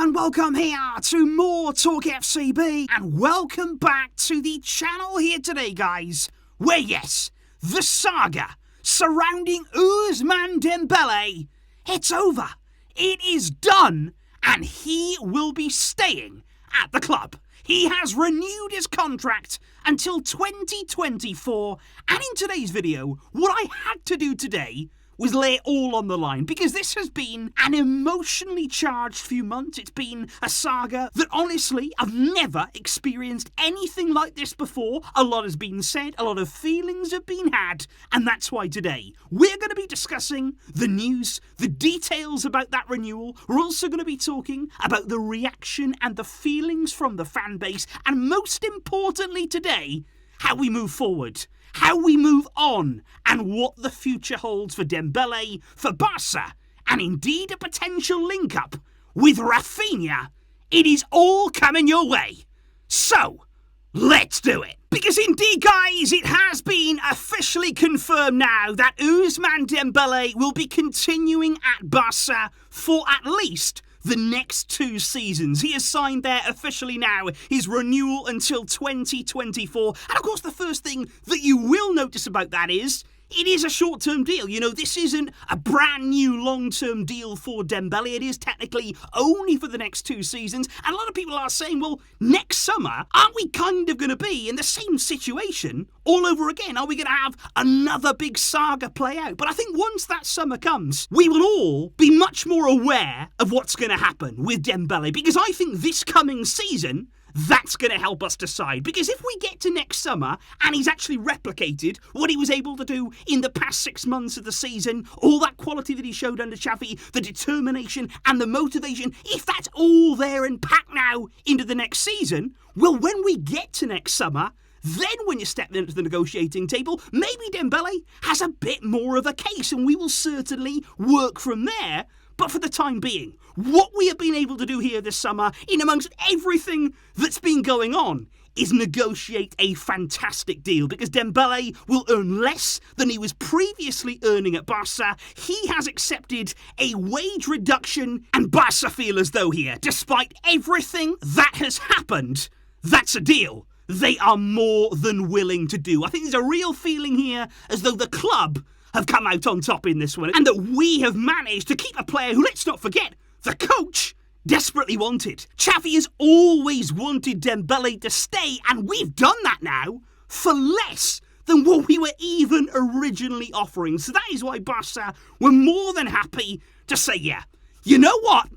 and welcome here to more TALKFCB, and welcome back to the channel here today, guys, where yes, the saga surrounding Ousmane Dembele, it's over, it is done, and he will be staying at the club. He has renewed his contract until 2024, and in today's video, what I had to do today was lay it all on the line, because this has been an emotionally charged few months. It's been a saga that honestly I've never experienced anything like this before. A lot has been said, a lot of feelings have been had, and that's why today we're going to be discussing the news, the details about that renewal. We're also going to be talking about the reaction and the feelings from the fan base, and most importantly today, how we move forward, how we move on, and what the future holds for Dembele, for Barça, and indeed a potential link-up with Raphinha. It is all coming your way. So, let's do it. Because indeed, guys, it has been officially confirmed now that Ousmane Dembele will be continuing at Barça for at least the next 2 seasons. He has signed there officially now his renewal until 2024. And of course, the first thing that you will notice about that is it is a short-term deal. You know, this isn't a brand new long-term deal for Dembele. It is technically only for the next 2 seasons. And a lot of people are saying, well, next summer, aren't we kind of going to be in the same situation all over again? Are we going to have another big saga play out? But I think once that summer comes, we will all be much more aware of what's going to happen with Dembele, because I think this coming season, that's going to help us decide. Because if we get to next summer and he's actually replicated what he was able to do in the past 6 months of the season, all that quality that he showed under Xavi, the determination and the motivation, if that's all there and packed now into the next season, well, when we get to next summer, then when you step into the negotiating table, maybe Dembele has a bit more of a case, and we will certainly work from there. But for the time being, what we have been able to do here this summer, in amongst everything that's been going on, is negotiate a fantastic deal, because Dembele will earn less than he was previously earning at Barça. He has accepted a wage reduction, and Barça feel as though here, despite everything that has happened, that's a deal they are more than willing to do. I think there's a real feeling here as though the club have come out on top in this one, and that we have managed to keep a player who, let's not forget, the coach desperately wanted. Xavi has always wanted Dembele to stay, and we've done that now for less than what we were even originally offering. So that is why Barca were more than happy to say, yeah, you know what,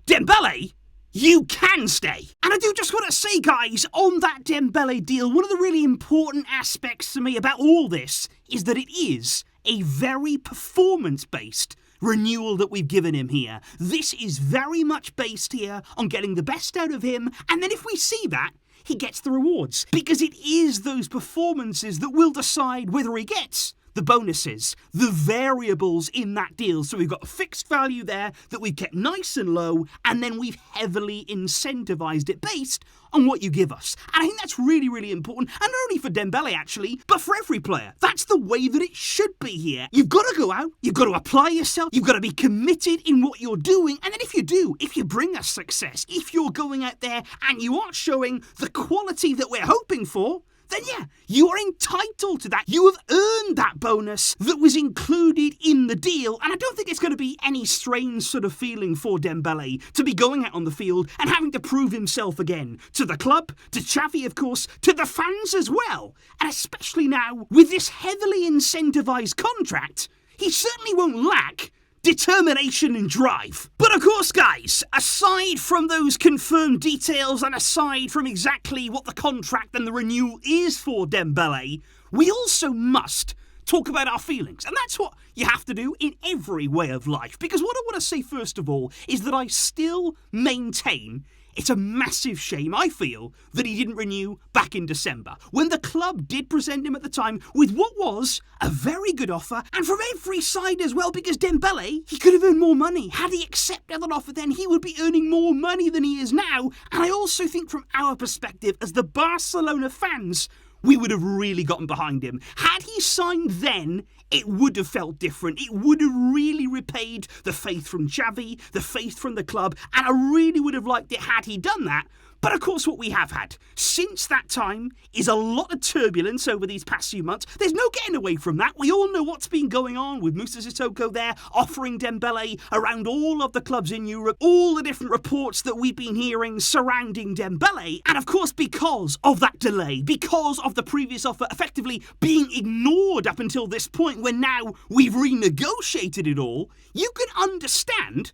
Dembele, you can stay. And I do just want to say, guys, on that Dembele deal, one of the really important aspects to me about all this is that it is a very performance-based renewal that we've given him here. This is very much based here on getting the best out of him, and then if we see that, he gets the rewards. Because it is those performances that will decide whether he gets the bonuses, the variables in that deal. So we've got a fixed value there that we've kept nice and low, and then we've heavily incentivized it based on what you give us. And I think that's really, really important, and not only for Dembele actually, but for every player. That's the way that it should be here. You've got to go out, you've got to apply yourself, you've got to be committed in what you're doing, and then if you do, if you bring us success, if you're going out there and you are showing the quality that we're hoping for, then yeah, you are entitled to that. You have earned that bonus that was included in the deal, and I don't think it's going to be any strange sort of feeling for Dembele to be going out on the field and having to prove himself again to the club, to Xavi, of course, to the fans as well. And especially now, with this heavily incentivized contract, he certainly won't lack determination and drive. But of course, guys, aside from those confirmed details and aside from exactly what the contract and the renewal is for Dembele, we also must talk about our feelings. And that's what you have to do in every way of life. Because what I want to say first of all is that I still maintain it's a massive shame, I feel, that he didn't renew back in December, when the club did present him at the time with what was a very good offer, and from every side as well, because Dembele, he could have earned more money. Had he accepted that offer, then he would be earning more money than he is now. And I also think from our perspective as the Barcelona fans, we would have really gotten behind him. Had he signed then, it would have felt different. It would have really repaid the faith from Xavi, the faith from the club, and I really would have liked it had he done that. But of course what we have had since that time is a lot of turbulence over these past few months. There's no getting away from that. We all know what's been going on with Moussa Sissoko there, offering Dembele around all of the clubs in Europe, all the different reports that we've been hearing surrounding Dembele. And of course because of that delay, because of the previous offer effectively being ignored up until this point when now we've renegotiated it all, you can understand,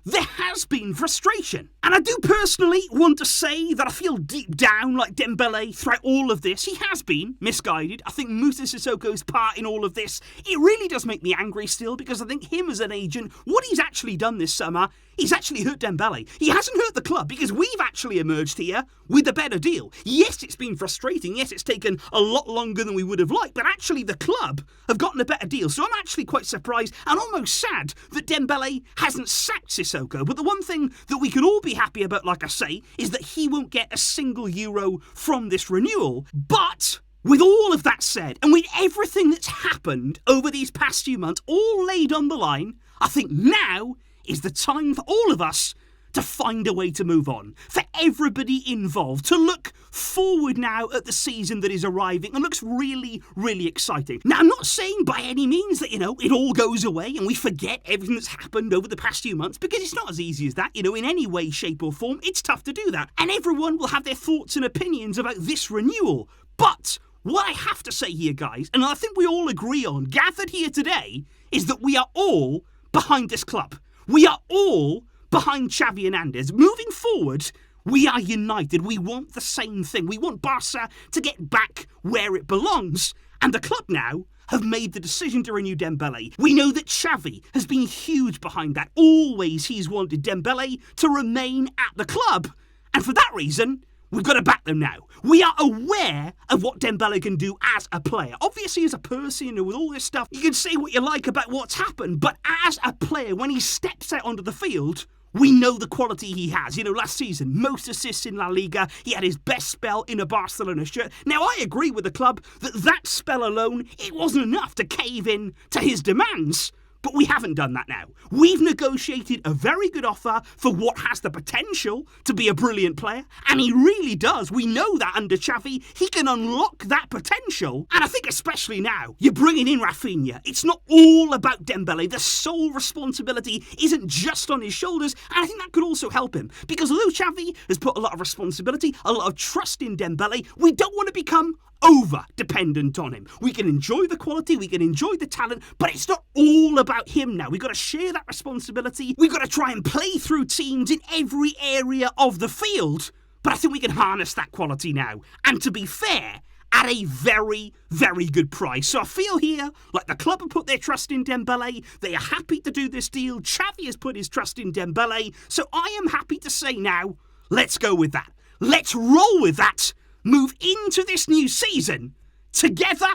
there has been frustration. And I do personally want to say that I feel deep down like Dembele throughout all of this, he has been misguided. I think Moussa Sissoko's part in all of this, it really does make me angry still, because I think him as an agent, what he's actually done this summer, he's actually hurt Dembele. He hasn't hurt the club, because we've actually emerged here with a better deal. Yes, it's been frustrating. Yes, it's taken a lot longer than we would have liked, but actually the club have gotten a better deal. So I'm actually quite surprised and almost sad that Dembele hasn't sacked Sissoko. But the one thing that we can all be happy about, like I say, is that he won't get a single euro from this renewal. But with all of that said, and with everything that's happened over these past few months, all laid on the line, I think now is the time for all of us to find a way to move on. For everybody involved to look forward now at the season that is arriving and looks really, really exciting. Now, I'm not saying by any means that, it all goes away and we forget everything that's happened over the past few months, because it's not as easy as that. In any way, shape or form, it's tough to do that. And everyone will have their thoughts and opinions about this renewal. But what I have to say here, guys, and I think we all agree on, gathered here today, is that we are all behind this club. We are all behind Xavi Hernandez. Moving forward, we are united. We want the same thing. We want Barca to get back where it belongs. And the club now have made the decision to renew Dembele. We know that Xavi has been huge behind that. Always he's wanted Dembele to remain at the club. And for that reason, we've got to back them now. We are aware of what Dembele can do as a player. Obviously, as a person, with all this stuff, you can say what you like about what's happened, but as a player, when he steps out onto the field, we know the quality he has. Last season, most assists in La Liga. He had his best spell in a Barcelona shirt. Now, I agree with the club that spell alone, it wasn't enough to cave in to his demands. But we haven't done that now. We've negotiated a very good offer for what has the potential to be a brilliant player. And he really does. We know that under Xavi, he can unlock that potential. And I think especially now, you're bringing in Raphinha. It's not all about Dembele. The sole responsibility isn't just on his shoulders. And I think that could also help him. Because although Xavi has put a lot of responsibility, a lot of trust in Dembele, we don't want to become over-dependent on him. We can enjoy the quality, we can enjoy the talent, but it's not all about him now. We've got to share that responsibility. We've got to try and play through teams in every area of the field. But I think we can harness that quality now. And to be fair, at a very, very good price. So I feel here like the club have put their trust in Dembele. They are happy to do this deal. Xavi has put his trust in Dembele. So I am happy to say now, let's go with that. Let's roll with that. Move into this new season together,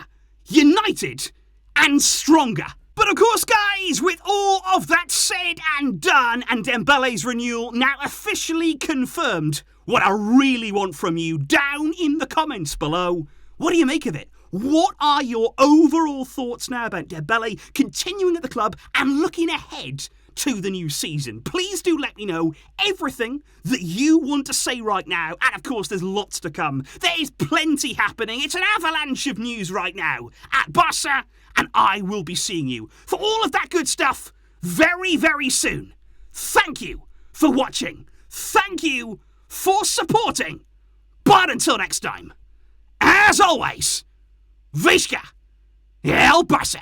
united, and stronger. But of course, guys, with all of that said and done, and Dembele's renewal now officially confirmed, what I really want from you down in the comments below, what do you make of it? What are your overall thoughts now about Dembele continuing at the club and looking ahead to the new season? Please do let me know everything that you want to say right now. And of course, there's lots to come. There is plenty happening. It's an avalanche of news right now at Barca, and I will be seeing you for all of that good stuff very, very soon. Thank you for watching. Thank you for supporting. But until next time, as always, Visca El Barça.